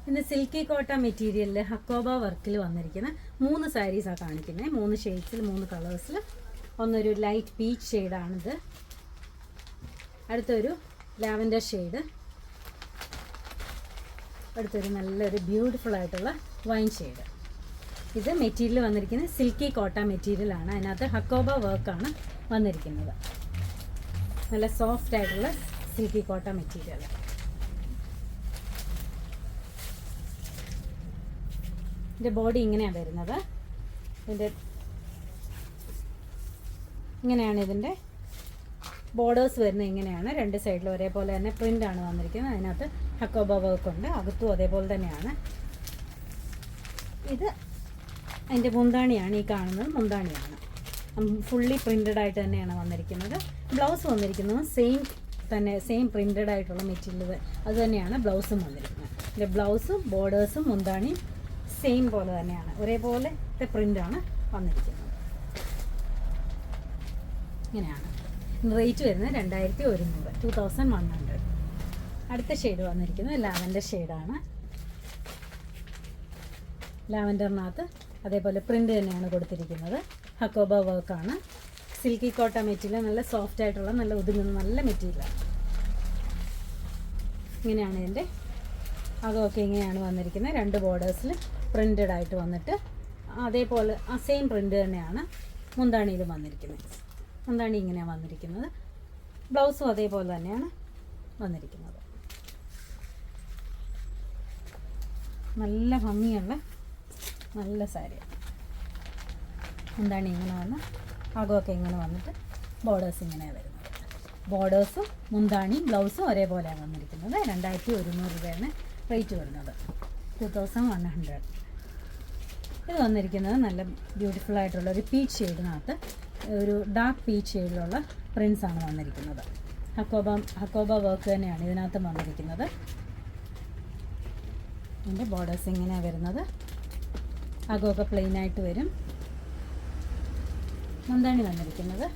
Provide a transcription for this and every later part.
ഇന്ന് സിൽക്കി കോട്ട മെറ്റീരിയലിൽ ഹക്കോബ വർക്കിൽ വന്നിരിക്കുന്ന 3 സാരീസാണ് കാണിക്കുന്നത്. 3 ഷെയ്ഡ്സിൽ 3 കളേഴ്സിൽ. ഒന്നൊരു ലൈറ്റ് പീച്ച് ഷെയ്ഡാണിത്, അടുത്തൊരു ലാവൻഡർ ഷെയ്ഡ്, അടുത്തൊരു നല്ലൊരു ബ്യൂട്ടിഫുൾ ആയിട്ടുള്ള വൈൻ ഷെയ്ഡ്. ഇത് മെറ്റീരിയൽ വന്നിരിക്കുന്നത് സിൽക്കി കോട്ട മെറ്റീരിയലാണ്. അതിനകത്ത് ഹക്കോബ വർക്കാണ് വന്നിരിക്കുന്നത്. നല്ല സോഫ്റ്റ് ആയിട്ടുള്ള സിൽക്കി കോട്ട മെറ്റീരിയൽ. ഇതിൻ്റെ ബോഡി ഇങ്ങനെയാണ് വരുന്നത്. ഇങ്ങനെയാണ് ഇതിൻ്റെ ബോർഡേഴ്സ് വരുന്നത്. ഇങ്ങനെയാണ് 2 സൈഡിലും ഒരേപോലെ തന്നെ പ്രിൻ്റാണ് വന്നിരിക്കുന്നത്. അതിനകത്ത് ഹക്കോബ വർക്കുണ്ട്. അകത്തും അതേപോലെ തന്നെയാണ്. ഇത് അതിൻ്റെ മുന്താണിയാണ് ഈ കാണുന്നത്. മുന്താണിയാണ് ഫുള്ളി പ്രിൻ്റഡ് ആയിട്ട് തന്നെയാണ് വന്നിരിക്കുന്നത്. ബ്ലൗസ് വന്നിരിക്കുന്നത് സെയിം പ്രിൻ്റഡ് ആയിട്ടുള്ള മെറ്റീരിയൽ അത് തന്നെയാണ് ബ്ലൗസും വന്നിരിക്കുന്നത്. ഇതിൻ്റെ ബ്ലൗസും ബോർഡേഴ്സും മുന്താണിയും സെയിം പോലെ തന്നെയാണ്, ഒരേപോലത്തെ പ്രിൻ്റാണ് വന്നിരിക്കുന്നത്. ഇങ്ങനെയാണ് റേറ്റ് വരുന്നത് 2100. അടുത്ത ഷെയ്ഡ് വന്നിരിക്കുന്നത് ലാവൻഡർ ഷെയ്ഡാണ്. ലാവൻഡറിനകത്ത് അതേപോലെ പ്രിൻ്റ് തന്നെയാണ് കൊടുത്തിരിക്കുന്നത്. ഹക്കോബ വർക്കാണ്. സിൽക്കി കോട്ട മെറ്റീരിയൽ, നല്ല സോഫ്റ്റ് ആയിട്ടുള്ള നല്ല ഒതുങ്ങുന്ന നല്ല മെറ്റീരിയലാണ്. ഇങ്ങനെയാണ് ഇതിൻ്റെ അകമൊക്കെ ഇങ്ങനെയാണ് വന്നിരിക്കുന്നത്. 2 ബോർഡേഴ്സിൽ പ്രിൻ്റഡ് ആയിട്ട് വന്നിട്ട് അതേപോലെ ആ സെയിം പ്രിൻ്റ് തന്നെയാണ് മുന്താണിയിലും വന്നിരിക്കുന്നത്. മുന്താണി ഇങ്ങനെയാണ് വന്നിരിക്കുന്നത്. ബ്ലൗസും അതേപോലെ തന്നെയാണ് വന്നിരിക്കുന്നത്. നല്ല ഭംഗിയുള്ള നല്ല സാരിയാണ്. മുന്താണി ഇങ്ങനെ വന്ന് അകമൊക്കെ ഇങ്ങനെ വന്നിട്ട് ബോർഡേഴ്സ് ഇങ്ങനെയാണ് വരുന്നത്. ബോർഡേഴ്സും മുന്താണിയും ബ്ലൗസും ഒരേപോലെയാണ് വന്നിരിക്കുന്നത്. 2100 രൂപയാണ് റേറ്റ് വരുന്നത്. 2100. ഇത് വന്നിരിക്കുന്നത് നല്ല ബ്യൂട്ടിഫുൾ ആയിട്ടുള്ള ഒരു പീച്ച് ഷെയ്ഡിനകത്ത് ഒരു ഡാർക്ക് പീച്ച് ഷെയ്ഡിലുള്ള പ്രിൻസാണ് വന്നിരിക്കുന്നത്. ഹക്കോബ വർക്ക് തന്നെയാണ് ഇതിനകത്ത് വന്നിരിക്കുന്നത്. ഇതിൻ്റെ ബോർഡേഴ്സ് ഇങ്ങനെയാണ് വരുന്നത്. അകമൊക്കെ പ്ലെയിനായിട്ട് വരും. മുന്താണി വന്നിരിക്കുന്നത്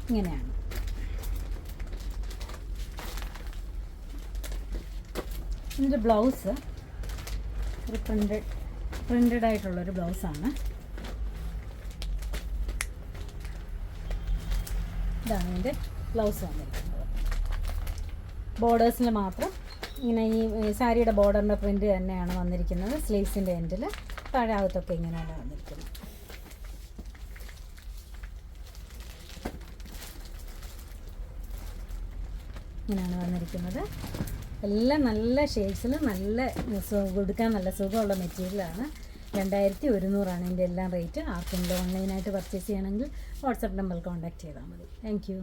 ഇങ്ങനെയാണ്. ഇതിൻ്റെ ബ്ലൗസ് ഒരു പ്രിൻ്റഡ് ആയിട്ടുള്ളൊരു ബ്ലൗസാണ്. ഇതാണ് ഇതിൻ്റെ ബ്ലൗസ് വന്നിരിക്കുന്നത്. ബോർഡേഴ്സിൽ മാത്രം ഇങ്ങനെ ഈ സാരിയുടെ ബോർഡറിൻ്റെ പ്രിൻ്റ് തന്നെയാണ് വന്നിരിക്കുന്നത്. സ്ലീവ്സിൻ്റെ എൻഡിൽ താഴാകത്തൊക്കെ ഇങ്ങനെയാണ് വന്നിരിക്കുന്നത്. ഇങ്ങനെയാണ് വന്നിരിക്കുന്നത്. എല്ലാം നല്ല ഷെയ്ഡ്സിൽ നല്ല കൊടുക്കാൻ നല്ല സുഖമുള്ള മെറ്റീരിയലാണ്. 2100 ഇതിൻ്റെ എല്ലാം റേറ്റ്. ആർക്കെങ്കിലും ഓൺലൈനായിട്ട് പർച്ചേസ് ചെയ്യണമെങ്കിൽ വാട്സപ്പ് നമ്പറിൽ കോൺടാക്ട് ചെയ്താൽ മതി. Thank you.